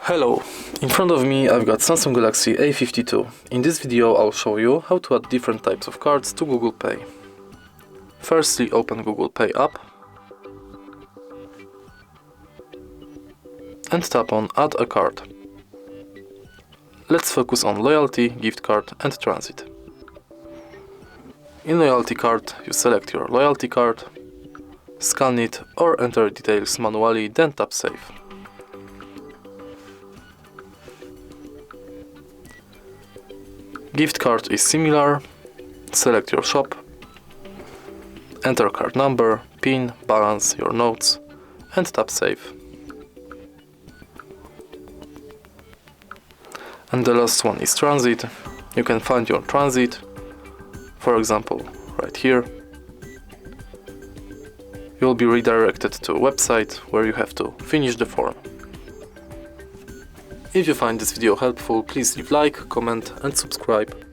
Hello, in front of me I've got Samsung Galaxy A52. In this video I'll show you how to add different types of cards to Google Pay. Firstly, open Google Pay app and tap on Add a card. Let's focus on loyalty, gift card and transit. In loyalty card you select your loyalty card, scan it or enter details manually, then tap Save. Gift card is similar. Select your shop, enter card number, PIN, balance, your notes and tap Save. And the last one is transit. You can find your transit, for example right here. You'll be redirected to a website where you have to finish the form. If you find this video helpful, please leave like, comment and subscribe.